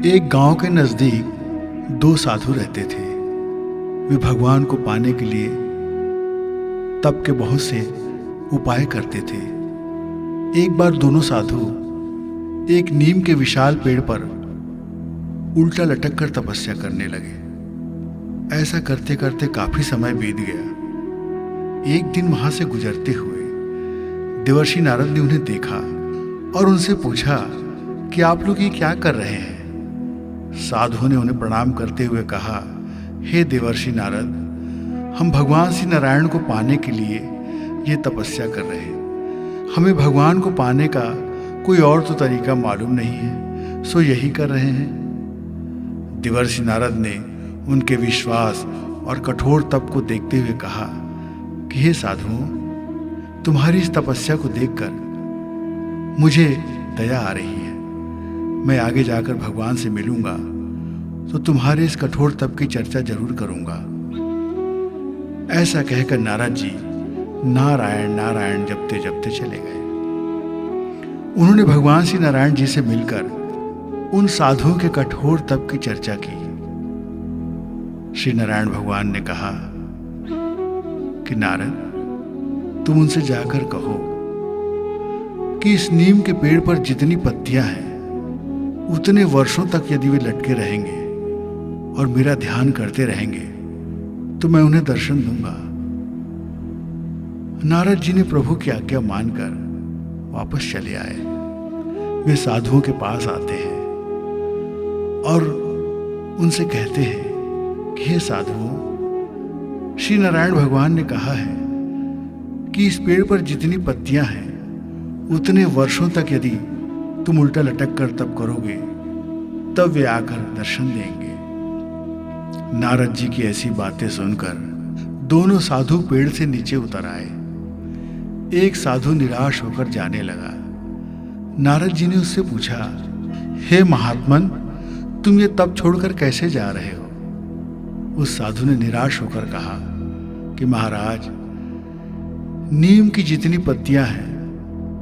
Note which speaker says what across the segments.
Speaker 1: एक गांव के नजदीक दो साधु रहते थे। वे भगवान को पाने के लिए तप के बहुत से उपाय करते थे। एक बार दोनों साधु एक नीम के विशाल पेड़ पर उल्टा लटक कर तपस्या करने लगे। ऐसा करते करते काफी समय बीत गया। एक दिन वहां से गुजरते हुए देवर्षि नारद ने उन्हें देखा और उनसे पूछा कि आप लोग ये क्या कर रहे हैं। साधुओं ने उन्हें प्रणाम करते हुए कहा, हे देवर्षि नारद, हम भगवान श्री नारायण को पाने के लिए ये तपस्या कर रहे हैं। हमें भगवान को पाने का कोई और तो तरीका मालूम नहीं है, सो यही कर रहे हैं। देवर्षि नारद ने उनके विश्वास और कठोर तप को देखते हुए कहा कि हे साधुओं, तुम्हारी इस तपस्या को देखकर मुझे दया आ रही है। मैं आगे जाकर भगवान से मिलूंगा तो तुम्हारे इस कठोर तप की चर्चा जरूर करूंगा। ऐसा कहकर नारद जी नारायण नारायण जपते जपते चले गए। उन्होंने भगवान श्री नारायण जी से मिलकर उन साधुओं के कठोर तप की चर्चा की। श्री नारायण भगवान ने कहा कि नारद, तुम उनसे जाकर कहो कि इस नीम के पेड़ पर जितनी पत्तियां हैं उतने वर्षों तक यदि वे लटके रहेंगे और मेरा ध्यान करते रहेंगे तो मैं उन्हें दर्शन दूंगा। नारद जी ने प्रभु की आज्ञा मानकर वापस चले आए। वे साधुओं के पास आते हैं और उनसे कहते हैं कि हे साधुओं, श्री नारायण भगवान ने कहा है कि इस पेड़ पर जितनी पत्तियां हैं उतने वर्षों तक यदि तुम उल्टा लटक कर तप करोगे तब वे आकर दर्शन देंगे। नारद जी की ऐसी बातें सुनकर दोनों साधु पेड़ से नीचे उतर आए। एक साधु निराश होकर जाने लगा। नारद जी ने उससे पूछा, हे महात्मन, तुम ये तप छोड़कर कैसे जा रहे हो। उस साधु ने निराश होकर कहा कि महाराज, नीम की जितनी पत्तियां हैं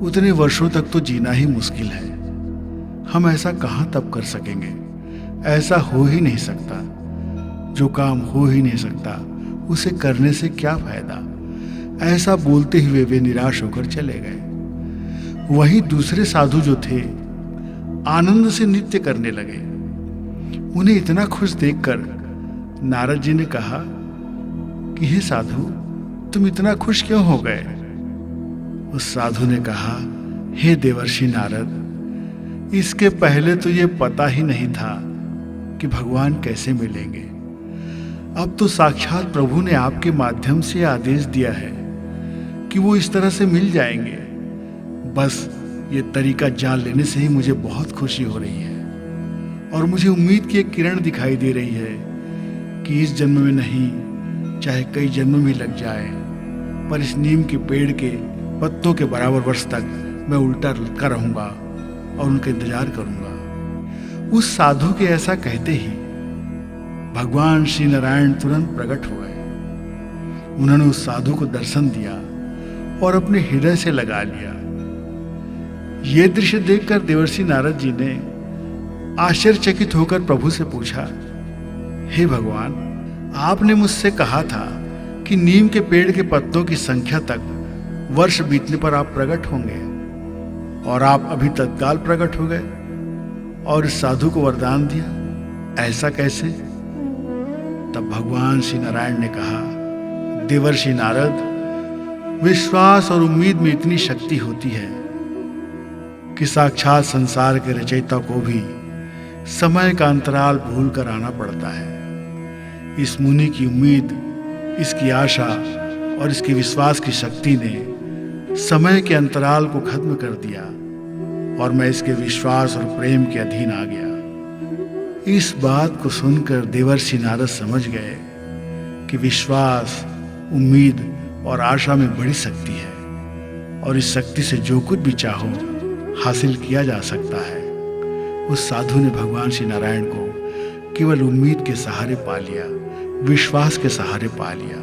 Speaker 1: उतने वर्षों तक तो जीना ही मुश्किल है। हम ऐसा कहाँ तप कर सकेंगे। ऐसा हो ही नहीं सकता। जो काम हो ही नहीं सकता उसे करने से क्या फायदा। ऐसा बोलते हुए वे निराश होकर चले गए। वहीं दूसरे साधु जो थे आनंद से नृत्य करने लगे। उन्हें इतना खुश देखकर नारद जी ने कहा कि हे साधु, तुम इतना खुश क्यों हो गए। उस साधु ने कहा, हे देवर्षि नारद, इसके पहले तो ये पता ही नहीं था कि भगवान कैसे मिलेंगे। अब तो साक्षात प्रभु ने आपके माध्यम से आदेश दिया है कि वो इस तरह से मिल जाएंगे। बस ये तरीका जान लेने से ही मुझे बहुत खुशी हो रही है और मुझे उम्मीद की एक किरण दिखाई दे रही है कि इस जन्म में नहीं, चाहे कई जन्म भी लग जाए, पर इस नीम के पेड़ के पत्तों के बराबर वर्ष तक मैं उल्टा लटका रहूंगा और उनका इंतजार करूंगा। उस साधु के ऐसा कहते ही भगवान श्री नारायण तुरंत प्रकट हो गए। उन्होंने उस साधु को दर्शन दिया और अपने हृदय से लगा लिया। यह दृश्य देखकर देवर्षि नारद जी ने आश्चर्यचकित होकर प्रभु से पूछा, हे भगवान, आपने मुझसे कहा था कि नीम के पेड़ के पत्तों की संख्या तक वर्ष बीतने पर आप प्रकट होंगे, और आप अभी तत्काल प्रकट हो गए और इस साधु को वरदान दिया। ऐसा कैसे। तब भगवान श्री नारायण ने कहा, देवर्षि नारद, विश्वास और उम्मीद में इतनी शक्ति होती है कि साक्षात संसार के रचयिता को भी समय का अंतराल भूल कर आना पड़ता है। इस मुनि की उम्मीद, इसकी आशा और इसके विश्वास की शक्ति ने समय के अंतराल को खत्म कर दिया और मैं इसके विश्वास और प्रेम के अधीन आ गया। इस बात को सुनकर देवर्षि नारद समझ गए कि विश्वास, उम्मीद और आशा में बड़ी शक्ति है और इस शक्ति से जो कुछ भी चाहो हासिल किया जा सकता है। उस साधु ने भगवान श्री नारायण को केवल उम्मीद के सहारे पा लिया, विश्वास के सहारे पा लिया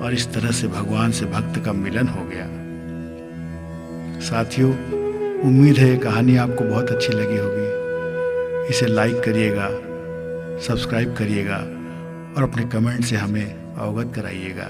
Speaker 1: और इस तरह से भगवान से भक्त का मिलन हो गया। साथियों, उम्मीद है ये कहानी आपको बहुत अच्छी लगी होगी। इसे लाइक करिएगा, सब्सक्राइब करिएगा और अपने कमेंट से हमें अवगत कराइएगा।